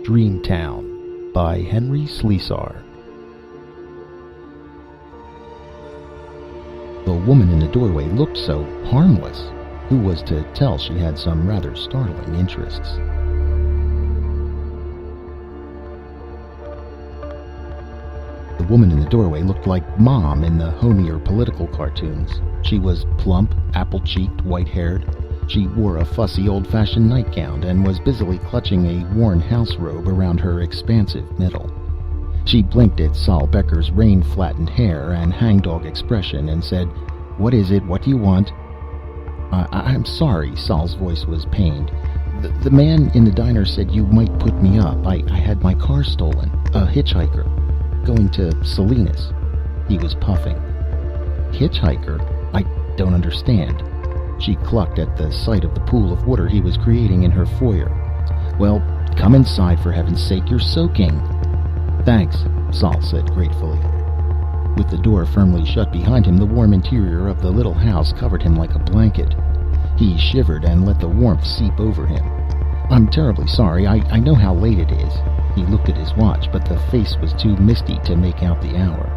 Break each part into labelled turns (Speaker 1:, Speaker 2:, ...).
Speaker 1: Dreamtown by Henry Slesar. The woman in the doorway looked so harmless. Who was to tell she had some rather startling interests? The woman in the doorway looked like Mom in the homier political cartoons. She was plump, apple-cheeked, white-haired. She wore a fussy old-fashioned nightgown and was busily clutching a worn house robe around her expansive middle. She blinked at Sol Becker's rain-flattened hair and hangdog expression and said, "What is it? What do you want?" I'm sorry," Sol's voice was pained. The man in the diner said you might put me up. I had my car stolen. A hitchhiker. Going to Salinas." He was puffing. "Hitchhiker? I don't understand." She clucked at the sight of the pool of water he was creating in her foyer. "Well, come inside, for heaven's sake. You're soaking." "Thanks," Sol said gratefully. With the door firmly shut behind him, the warm interior of the little house covered him like a blanket. He shivered and let the warmth seep over him. "I'm terribly sorry. I know how late it is." He looked at his watch, but the face was too misty to make out the hour.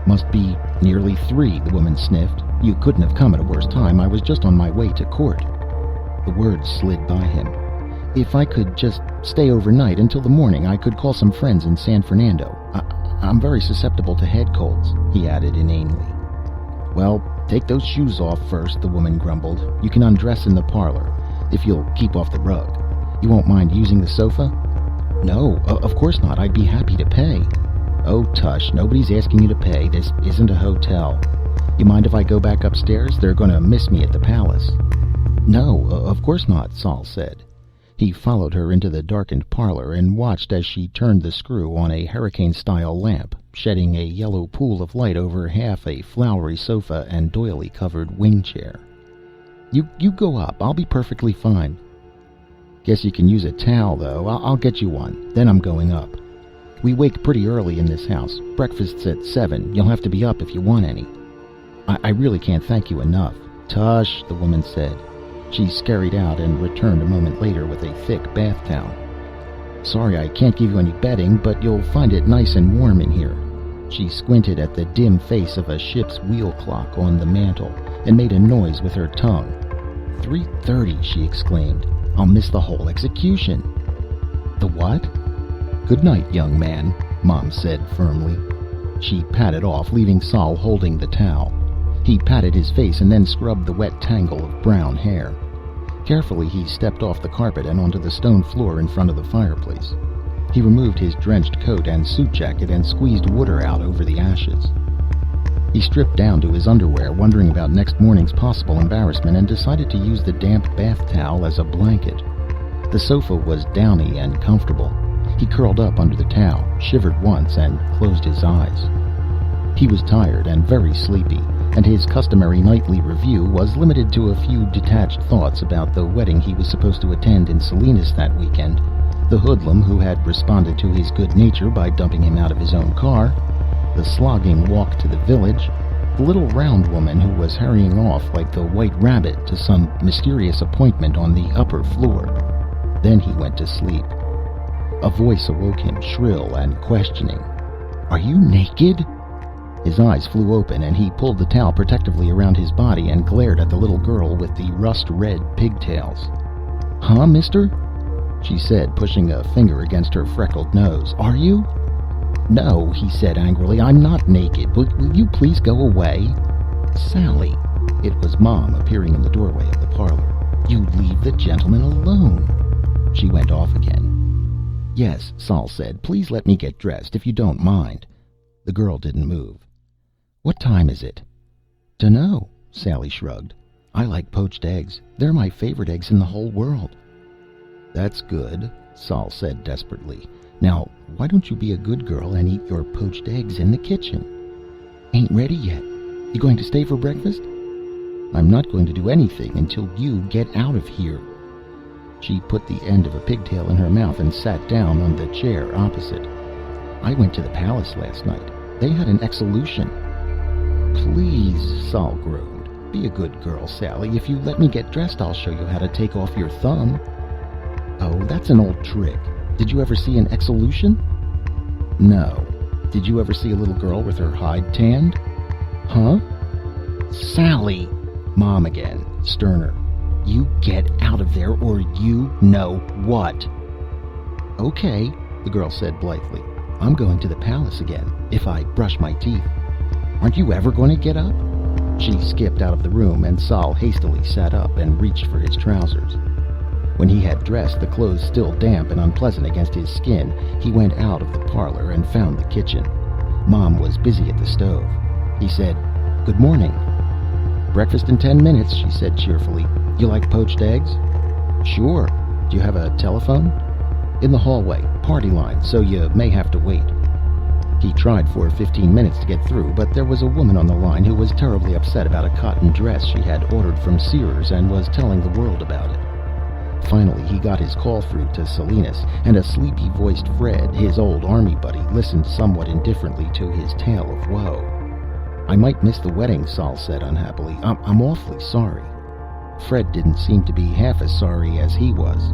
Speaker 1: "Must be nearly 3, the woman sniffed. "You couldn't have come at a worse time. I was just on my way to court." The words slid by him. "If I could just stay overnight until the morning, I could call some friends in San Fernando. I'm very susceptible to head colds," he added inanely. "Well, take those shoes off first," the woman grumbled. "You can undress in the parlor, if you'll keep off the rug. You won't mind using the sofa?" "No, of course not. I'd be happy to pay." "Oh, tush, nobody's asking you to pay. This isn't a hotel. You mind if I go back upstairs? They're going to miss me at the palace." "No, of course not," Sol said. He followed her into the darkened parlor and watched as she turned the screw on a hurricane-style lamp, shedding a yellow pool of light over half a flowery sofa and doily-covered wing chair. You go up. I'll be perfectly fine." "Guess you can use a towel, though. I'll get you one. Then I'm going up. We wake pretty early in this house. Breakfast's at 7. You'll have to be up if you want any." I really can't thank you enough." "Tush," the woman said. She scurried out and returned a moment later with a thick bath towel. "Sorry I can't give you any bedding, but you'll find it nice and warm in here." She squinted at the dim face of a ship's wheel clock on the mantel and made a noise with her tongue. 3:30, she exclaimed. "I'll miss the whole execution." "The what?" "Good night, young man," Mom said firmly. She padded off, leaving Sol holding the towel. He patted his face and then scrubbed the wet tangle of brown hair. Carefully, he stepped off the carpet and onto the stone floor in front of the fireplace. He removed his drenched coat and suit jacket and squeezed water out over the ashes. He stripped down to his underwear, wondering about next morning's possible embarrassment, and decided to use the damp bath towel as a blanket. The sofa was downy and comfortable. He curled up under the towel, shivered once, and closed his eyes. He was tired and very sleepy, and his customary nightly review was limited to a few detached thoughts about the wedding he was supposed to attend in Salinas that weekend, the hoodlum who had responded to his good nature by dumping him out of his own car, the slogging walk to the village, the little round woman who was hurrying off like the White Rabbit to some mysterious appointment on the upper floor. Then he went to sleep. A voice awoke him, shrill and questioning. "Are you naked?" His eyes flew open, and he pulled the towel protectively around his body and glared at the little girl with the rust-red pigtails. "Huh, mister?" she said, pushing a finger against her freckled nose. "Are you?" "No," he said angrily. "I'm not naked. Will you please go away?" "Sally." It was Mom appearing in the doorway of the parlor. "You leave the gentleman alone." She went off again. "Yes," Sol said. "Please let me get dressed, if you don't mind." The girl didn't move. "What time is it?" "Dunno," Sally shrugged. "I like poached eggs. They're my favorite eggs in the whole world." "That's good," Sol said desperately. "Now, why don't you be a good girl and eat your poached eggs in the kitchen?" "Ain't ready yet. You going to stay for breakfast?" "I'm not going to do anything until you get out of here." She put the end of a pigtail in her mouth and sat down on the chair opposite. "I went to the palace last night. They had an execution." "Please," Sol groaned. "Be a good girl, Sally. If you let me get dressed, I'll show you how to take off your thumb." "Oh, that's an old trick." Did you ever see an execution? No. Did you ever see a little girl with her hide tanned? Huh? Sally! Mom again, sterner. You get out of there or you know what. Okay, the girl said blithely. I'm going to the palace again, if I brush my teeth. Aren't you ever going to get up? She skipped out of the room, and Sol hastily sat up and reached for his trousers. When he had dressed, the clothes still damp and unpleasant against his skin, he went out of the parlor and found the kitchen. Mom was busy at the stove. He said, "Good morning." "Breakfast in 10 minutes," she said cheerfully. "You like poached eggs?" "Sure. Do you have a telephone?" "In the hallway, party line, so you may have to wait." He tried for 15 minutes to get through, but there was a woman on the line who was terribly upset about a cotton dress she had ordered from Sears and was telling the world about it. Finally, he got his call through to Salinas, and a sleepy-voiced Fred, his old army buddy, listened somewhat indifferently to his tale of woe. "I might miss the wedding," Sol said unhappily. I'm awfully sorry." Fred didn't seem to be half as sorry as he was.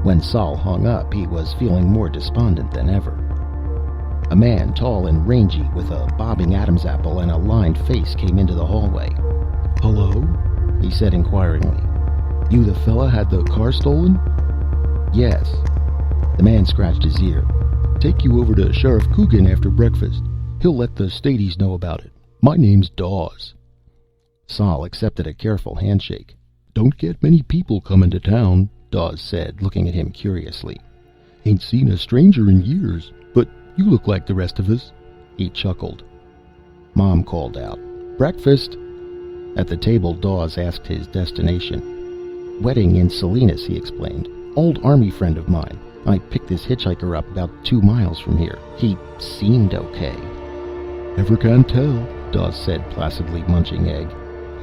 Speaker 1: When Sol hung up, he was feeling more despondent than ever. A man, tall and rangy, with a bobbing Adam's apple and a lined face, came into the hallway. "Hello?" he said inquiringly. "You the fella had the car stolen?" "Yes." The man scratched his ear. "Take you over to Sheriff Coogan after breakfast. He'll let the Stadies know about it. My name's Dawes." Sol accepted a careful handshake. "Don't get many people coming to town," Dawes said, looking at him curiously. "Ain't seen a stranger in years, but you look like the rest of us." He chuckled. Mom called out, "Breakfast!" At the table, Dawes asked his destination. "Wedding in Salinas," he explained. "Old army friend of mine. I picked this hitchhiker up about 2 miles from here. He seemed okay." "Never can tell," Dawes said placidly, munching egg.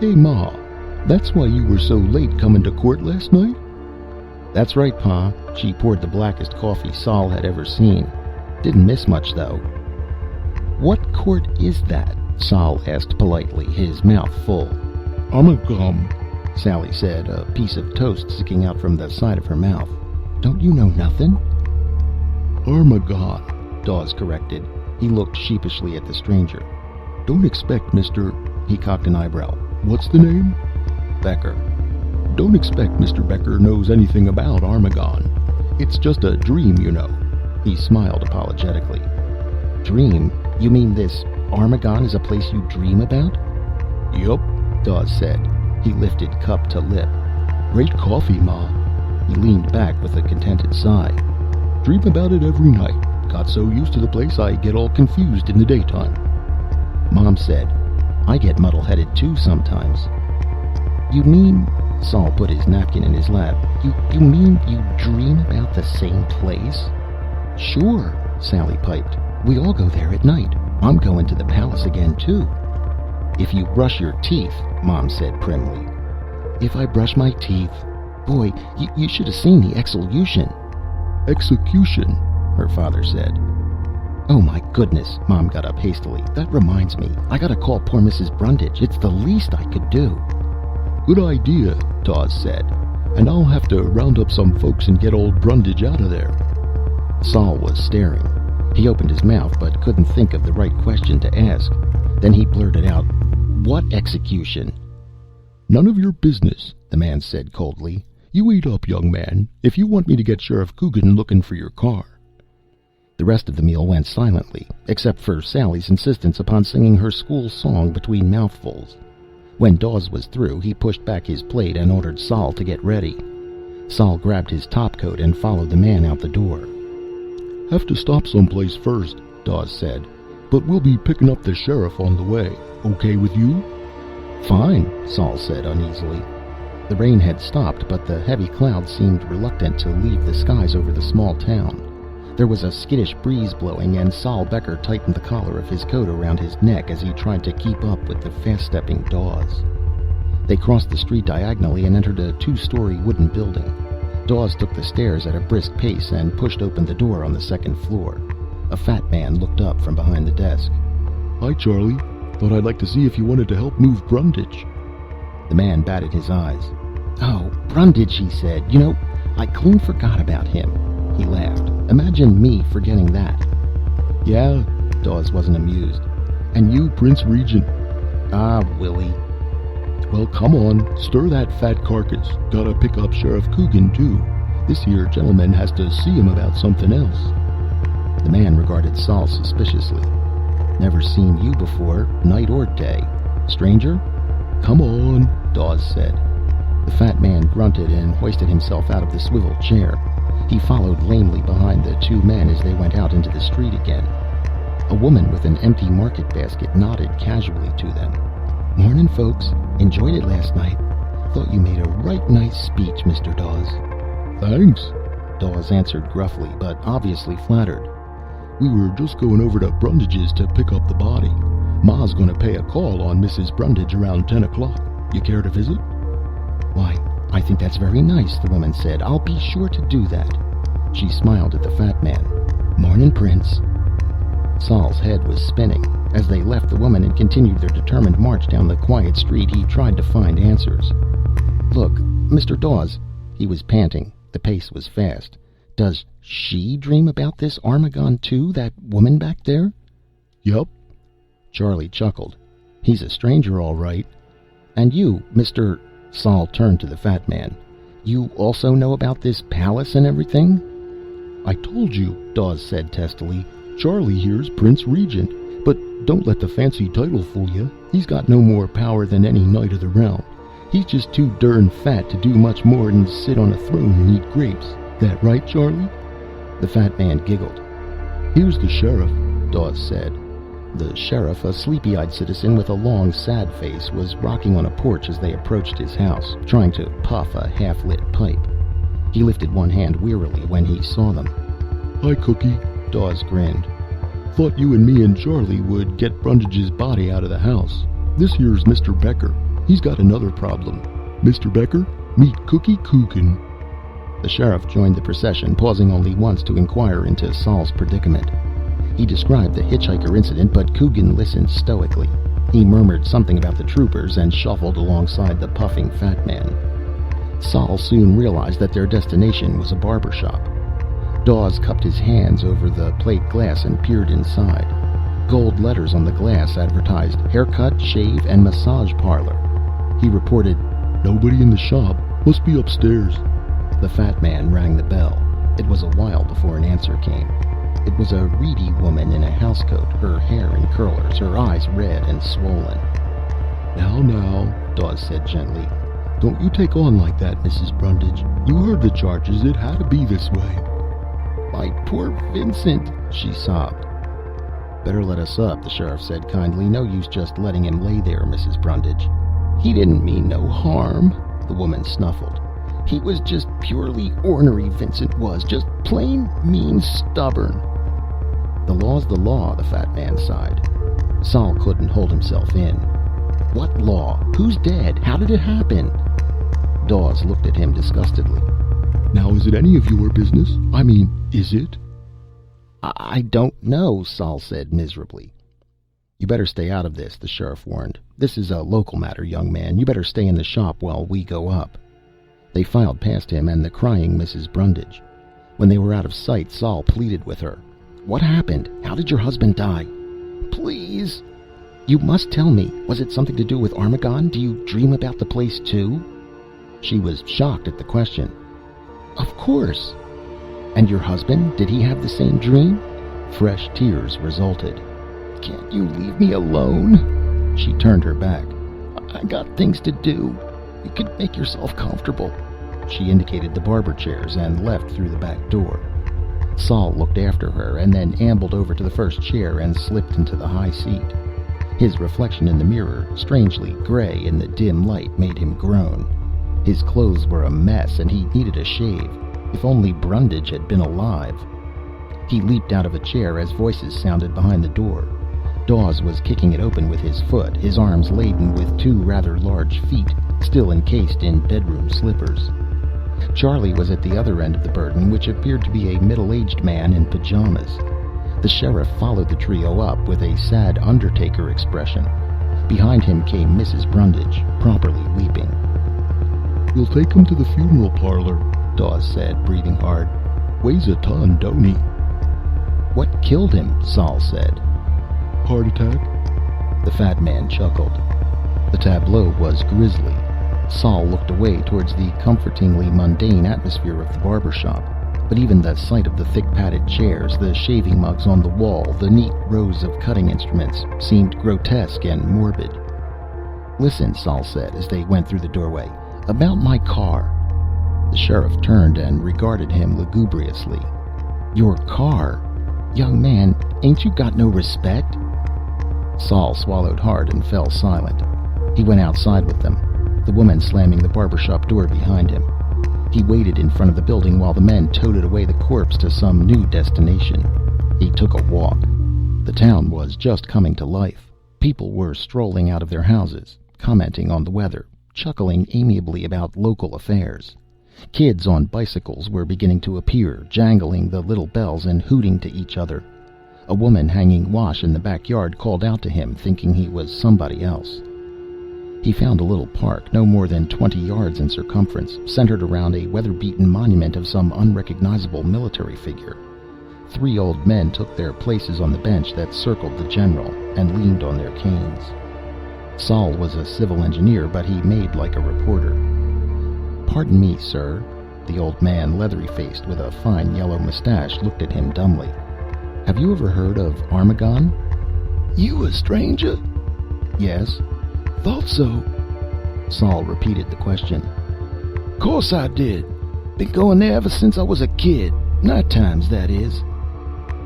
Speaker 1: "Hey, Ma, that's why you were so late coming to court last night?" "That's right, Pa." She poured the blackest coffee Sol had ever seen. "Didn't miss much, though." "What court is that?" Sol asked politely, his mouth full. "Gum," Sally said, a piece of toast sticking out from the side of her mouth. "Don't you know nothing?" "Armagon," Dawes corrected. He looked sheepishly at the stranger. "Don't expect Mr. He cocked an eyebrow. "What's the name?" "Becker." "Don't expect Mr. Becker knows anything about Armagon. It's just a dream, you know." He smiled apologetically. "Dream? You mean this Armagon is a place you dream about?" "Yup," Dawes said. He lifted cup to lip. "Great coffee, Ma." He leaned back with a contented sigh. "Dream about it every night. Got so used to the place I get all confused in the daytime." Mom said, "I get muddle-headed too sometimes." "You mean," Sol put his napkin in his lap, You mean you dream about the same place?" "Sure," Sally piped. "We all go there at night. I'm going to the palace again, too." "If you brush your teeth," Mom said primly. "If I brush my teeth? Boy, you should have seen the execution." "Execution," her father said. "Oh my goodness," Mom got up hastily. "That reminds me. I gotta call poor Mrs. Brundage. It's the least I could do." "Good idea," Dawes said. "And I'll have to round up some folks and get old Brundage out of there." Sol was staring. He opened his mouth but couldn't think of the right question to ask. Then he blurted out, "What execution?" "None of your business," the man said coldly. "You eat up, young man, if you want me to get Sheriff Coogan looking for your car." The rest of the meal went silently, except for Sally's insistence upon singing her school song between mouthfuls. When Dawes was through, he pushed back his plate and ordered Sol to get ready. Sol grabbed his topcoat and followed the man out the door. "Have to stop someplace first," Dawes said. "But we'll be picking up the sheriff on the way. Okay with you?" "Fine," Sol said uneasily. The rain had stopped, but the heavy clouds seemed reluctant to leave the skies over the small town. There was a skittish breeze blowing, and Sol Becker tightened the collar of his coat around his neck as he tried to keep up with the fast-stepping Dawes. They crossed the street diagonally and entered a 2-story wooden building. Dawes took the stairs at a brisk pace and pushed open the door on the 2nd floor. A fat man looked up from behind the desk. "Hi, Charlie. Thought I'd like to see if you wanted to help move Brundage." The man batted his eyes. "Oh, Brundage," he said. "You know, I clean forgot about him." He laughed. Imagine me forgetting that. Yeah, Dawes wasn't amused. And you, Prince Regent. Ah, Willie. Well, come on, stir that fat carcass. Gotta pick up Sheriff Coogan, too. This here gentleman has to see him about something else. The man regarded Saul suspiciously. Never seen you before, night or day. Stranger? Come on, Dawes said. The fat man grunted and hoisted himself out of the swivel chair. He followed lamely behind the two men as they went out into the street again. A woman with an empty market basket nodded casually to them. Morning, folks. Enjoyed it last night. Thought you made a right nice speech, Mr. Dawes. Thanks, Dawes answered gruffly, but obviously flattered. We were just going over to Brundage's to pick up the body. Ma's gonna pay a call on Mrs. Brundage around 10 o'clock. You care to visit? Why, I think that's very nice, the woman said. I'll be sure to do that. She smiled at the fat man. Morning, Prince. Saul's head was spinning. As they left the woman and continued their determined march down the quiet street, he tried to find answers. Look, Mr. Dawes, he was panting. The pace was fast. Does she dream about this Armagon too, that woman back there? Yup. Charlie chuckled. He's a stranger, all right. And you, Mr. Saul turned to the fat man. You also know about this palace and everything? I told you, Dawes said testily. Charlie here's Prince Regent. But don't let the fancy title fool you. He's got no more power than any knight of the realm. He's just too darn fat to do much more than sit on a throne and eat grapes. That right, Charlie? The fat man giggled. Here's the sheriff, Dawes said. The sheriff, a sleepy-eyed citizen with a long, sad face, was rocking on a porch as they approached his house, trying to puff a half-lit pipe. He lifted one hand wearily when he saw them. Hi, Cookie, Dawes grinned. Thought you and me and Charlie would get Brundage's body out of the house. This here's Mr. Becker. He's got another problem. Mr. Becker, meet Cookie Coogan. The sheriff joined the procession, pausing only once to inquire into Saul's predicament. He described the hitchhiker incident, but Coogan listened stoically. He murmured something about the troopers and shuffled alongside the puffing fat man. Saul soon realized that their destination was a barber shop. Dawes cupped his hands over the plate glass and peered inside. Gold letters on the glass advertised haircut, shave, and massage parlor. He reported, Nobody in the shop. Must be upstairs. The fat man rang the bell. It was a while before an answer came. It was a reedy woman in a housecoat, her hair in curlers, her eyes red and swollen. Now, Dawes said gently. Don't you take on like that, Mrs. Brundage. You heard the charges. It had to be this way. My poor Vincent, she sobbed. Better let us up, the sheriff said kindly. No use just letting him lay there, Mrs. Brundage. He didn't mean no harm, the woman snuffled. He was just purely ornery, Vincent was. Just plain, mean, stubborn. The law's the law, the fat man sighed. Saul couldn't hold himself in. What law? Who's dead? How did it happen? Dawes looked at him disgustedly. Now, is it any of your business? I mean, is it? I don't know, Saul said miserably. You better stay out of this, the sheriff warned. This is a local matter, young man. You better stay in the shop while we go up. They filed past him and the crying Mrs. Brundage. When they were out of sight, Saul pleaded with her. What happened? How did your husband die? Please. You must tell me. Was it something to do with Armagon? Do you dream about the place too? She was shocked at the question. Of course. And your husband? Did he have the same dream? Fresh tears resulted. Can't you leave me alone? She turned her back. I got things to do. You could make yourself comfortable. She indicated the barber chairs and left through the back door. Saul looked after her and then ambled over to the first chair and slipped into the high seat. His reflection in the mirror, strangely gray in the dim light, made him groan. His clothes were a mess and he needed a shave. If only Brundage had been alive. He leaped out of a chair as voices sounded behind the door. Dawes was kicking it open with his foot, his arms laden with two rather large feet, still encased in bedroom slippers. Charlie was at the other end of the burden, which appeared to be a middle-aged man in pajamas. The sheriff followed the trio up with a sad undertaker expression. Behind him came Mrs. Brundage, properly weeping. We'll take him to the funeral parlor, Dawes said, breathing hard.
Speaker 2: Weighs a ton, don't he?"
Speaker 1: "What killed him?" Sol said.
Speaker 2: "Heart attack."
Speaker 1: The fat man chuckled. The tableau was grisly. Sol looked away towards the comfortingly mundane atmosphere of the barber shop. But even the sight of the thick padded chairs, the shaving mugs on the wall, the neat rows of cutting instruments, seemed grotesque and morbid. "Listen," Sol said as they went through the doorway. "About my car." The sheriff turned and regarded him lugubriously. "Your car? Young man, ain't you got no respect?" Sol swallowed hard and fell silent. He went outside with them, the woman slamming the barbershop door behind him. He waited in front of the building while the men toted away the corpse to some new destination. He took a walk. The town was just coming to life. People were strolling out of their houses, commenting on the weather, chuckling amiably about local affairs. Kids on bicycles were beginning to appear, jangling the little bells and hooting to each other. A woman hanging wash in the backyard called out to him, thinking he was somebody else. He found a little park, no more than 20 yards in circumference, centered around a weather-beaten monument of some unrecognizable military figure. 3 old men took their places on the bench that circled the general and leaned on their canes. Sol was a civil engineer, but he made like a reporter. "Pardon me, sir." The old man, leathery-faced with a fine yellow mustache, looked at him dumbly. "Have you ever heard of Armagon?"
Speaker 2: "You a stranger?"
Speaker 1: "Yes."
Speaker 2: "Thought so."
Speaker 1: Sol repeated the question.
Speaker 2: "Course I did. Been going there ever since I was a kid. Night times, that is."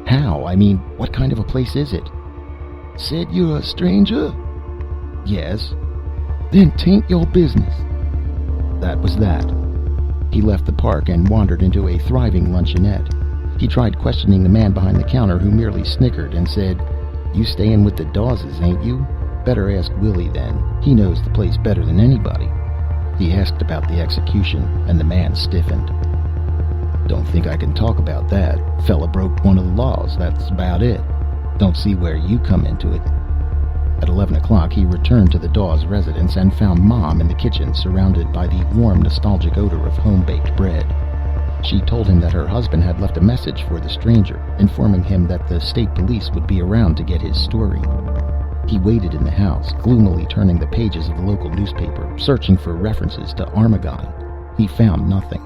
Speaker 1: "How? I mean, what kind of a place is it?"
Speaker 2: "Said you're a stranger?"
Speaker 1: "Yes."
Speaker 2: "Then 'tain't your business."
Speaker 1: That was that. He left the park and wandered into a thriving luncheonette. He tried questioning the man behind the counter, who merely snickered and said, "You stayin' with the Dawes, ain't you? Better ask Willie then. He knows the place better than anybody." He asked about the execution, and the man stiffened. "Don't think I can talk about that. Fella broke one of the laws, that's about it. Don't see where you come into it." At 11 o'clock, he returned to the Dawes residence and found Mom in the kitchen, surrounded by the warm, nostalgic odor of home-baked bread. She told him that her husband had left a message for the stranger, informing him that the state police would be around to get his story. He waited in the house, gloomily turning the pages of the local newspaper, searching for references to Armagon. He found nothing.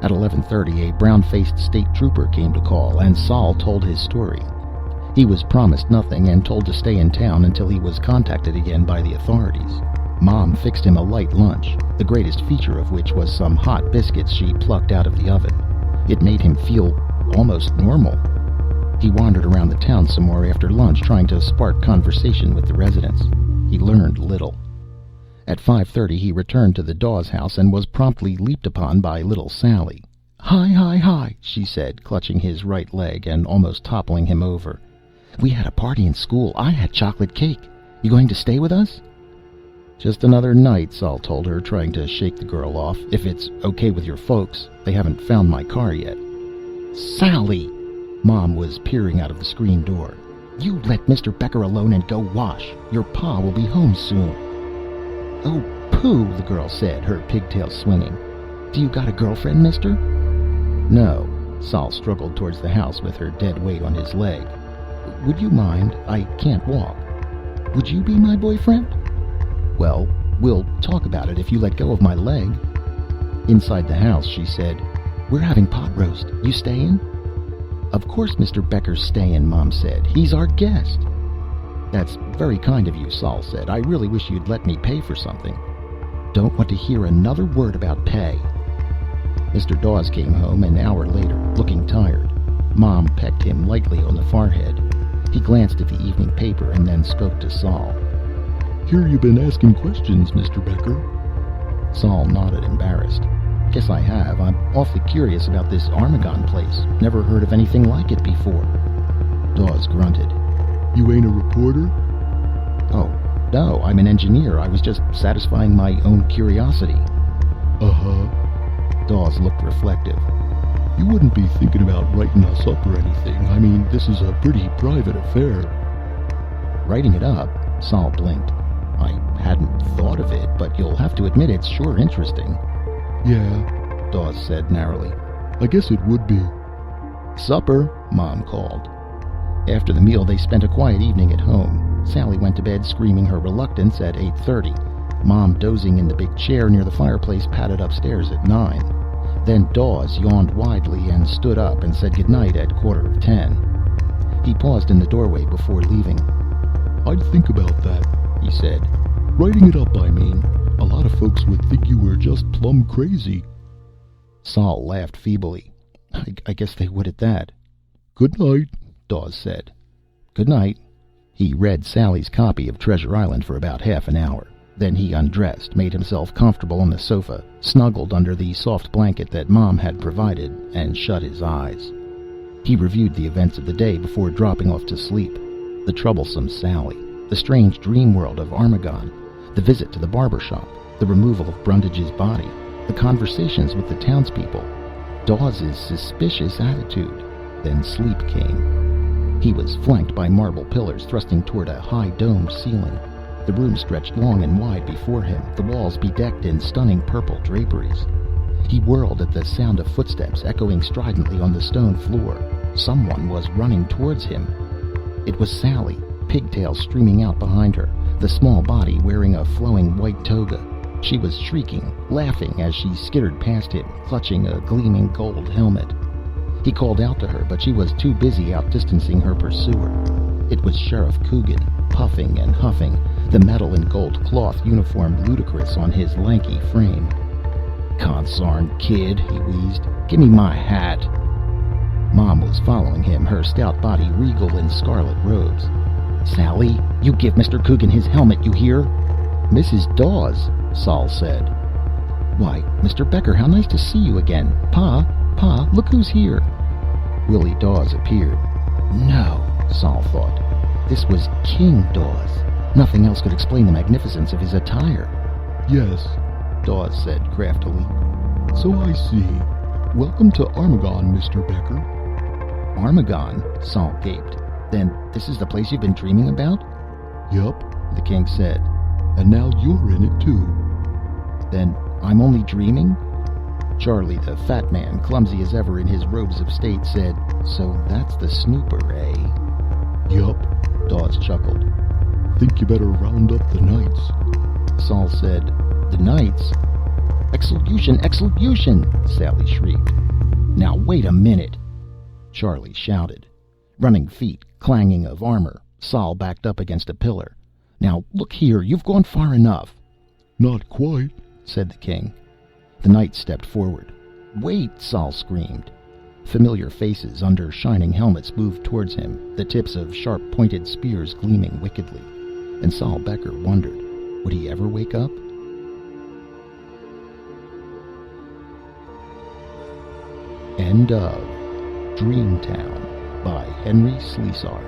Speaker 1: At 11:30, a brown-faced state trooper came to call, and Sol told his story. He was promised nothing and told to stay in town until he was contacted again by the authorities. Mom fixed him a light lunch, the greatest feature of which was some hot biscuits she plucked out of the oven. It made him feel almost normal. He wandered around the town some more after lunch, trying to spark conversation with the residents. He learned little. At 5:30, he returned to the Dawes house and was promptly leaped upon by little Sally. "Hi, hi, hi," she said, clutching his right leg and almost toppling him over. "We had a party in school. I had chocolate cake. You going to stay with us?" "Just another night," Sol told her, trying to shake the girl off. "If it's okay with your folks. They haven't found my car yet." "Sally!" Mom was peering out of the screen door. "You let Mr. Becker alone and go wash. Your pa will be home soon." "Oh, pooh," the girl said, her pigtails swinging. "Do you got a girlfriend, mister?" "No." Sol struggled towards the house with her dead weight on his leg. "Would you mind? I can't walk." "Would you be my boyfriend?" "Well, we'll talk about it if you let go of my leg." Inside the house, she said, "We're having pot roast. You stayin'?" "Of course Mr. Becker's stayin'," Mom said. "He's our guest." "That's very kind of you," Sol said. "I really wish you'd let me pay for something." "Don't want to hear another word about pay." Mr. Dawes came home an hour later, looking tired. Mom pecked him lightly on the forehead. He glanced at the evening paper and then spoke to Sol.
Speaker 2: "Hear you been asking questions, Mr. Becker."
Speaker 1: Sol nodded, embarrassed. "Guess I have. I'm awfully curious about this Armagon place. Never heard of anything like it before." Dawes grunted.
Speaker 2: "You ain't a reporter?"
Speaker 1: "Oh, no, I'm an engineer. I was just satisfying my own curiosity."
Speaker 2: "Uh-huh."
Speaker 1: Dawes looked reflective.
Speaker 2: "You wouldn't be thinking about writing us up or anything? I mean, this is a pretty private affair."
Speaker 1: "Writing it up?" Sol blinked. "I hadn't thought of it, but you'll have to admit it's sure interesting."
Speaker 2: "Yeah,"
Speaker 1: Dawes said narrowly.
Speaker 2: "I guess it would be.
Speaker 1: "Supper," Mom called. After the meal, they spent a quiet evening at home. Sally went to bed screaming her reluctance at 8:30. Mom, dozing in the big chair near the fireplace, padded upstairs at 9. Then Dawes yawned widely and stood up and said goodnight at 9:45. He paused in the doorway before leaving.
Speaker 2: "I'd think about that,"
Speaker 1: he said.
Speaker 2: "Writing it up, I mean. A lot of folks would think you were just plumb crazy."
Speaker 1: Sol laughed feebly. I guess they would at that.
Speaker 2: "Good night,"
Speaker 1: Dawes said. "Good night." He read Sally's copy of Treasure Island for about half an hour. Then he undressed, made himself comfortable on the sofa, snuggled under the soft blanket that Mom had provided, and shut his eyes. He reviewed the events of the day before dropping off to sleep. The troublesome Sally, the strange dream world of Armagon, the visit to the barber shop, the removal of Brundage's body, the conversations with the townspeople, Dawes' suspicious attitude. Then sleep came. He was flanked by marble pillars thrusting toward a high domed ceiling. The room stretched long and wide before him, the walls bedecked in stunning purple draperies. He whirled at the sound of footsteps echoing stridently on the stone floor. Someone was running towards him. It was Sally, pigtails streaming out behind her, the small body wearing a flowing white toga. She was shrieking, laughing as she skittered past him, clutching a gleaming gold helmet. He called out to her, but she was too busy outdistancing her pursuer. It was Sheriff Coogan, puffing and huffing, the metal and gold cloth uniform ludicrous on his lanky frame. "Consarn kid," he wheezed. "Give me my hat." Mom was following him, her stout body regal in scarlet robes. "Sally, you give Mr. Coogan his helmet, you hear?" "Mrs. Dawes," Sol said. "Why, Mr. Becker, how nice to see you again. Pa, look who's here." Willie Dawes appeared. No, Sol thought. This was King Dawes. Nothing else could explain the magnificence of his attire.
Speaker 2: "Yes,"
Speaker 1: Dawes said craftily.
Speaker 2: "So I see. Welcome to Armagon, Mr. Becker."
Speaker 1: "Armagon?" Sol gaped. "Then this is the place you've been dreaming about?"
Speaker 2: "Yup,"
Speaker 1: the king said.
Speaker 2: "And now you're in it too."
Speaker 1: "Then I'm only dreaming?" Charlie, the fat man, clumsy as ever in his robes of state, said, "So that's the snooper, eh?"
Speaker 2: "Yup,"
Speaker 1: Dawes chuckled.
Speaker 2: "Think you better round up the knights."
Speaker 1: Sol said, "The knights?" "Execution! Execution!" Sally shrieked. "Now wait a minute!" Charlie shouted. Running feet, clanging of armor, Sol backed up against a pillar. "Now look here, you've gone far enough."
Speaker 2: "Not quite," said
Speaker 1: the king. The knights stepped forward. "Wait!" Sol screamed. Familiar faces under shining helmets moved towards him, the tips of sharp-pointed spears gleaming wickedly. And Sol Becker wondered, would he ever wake up? End of Dreamtown by Henry Slesar.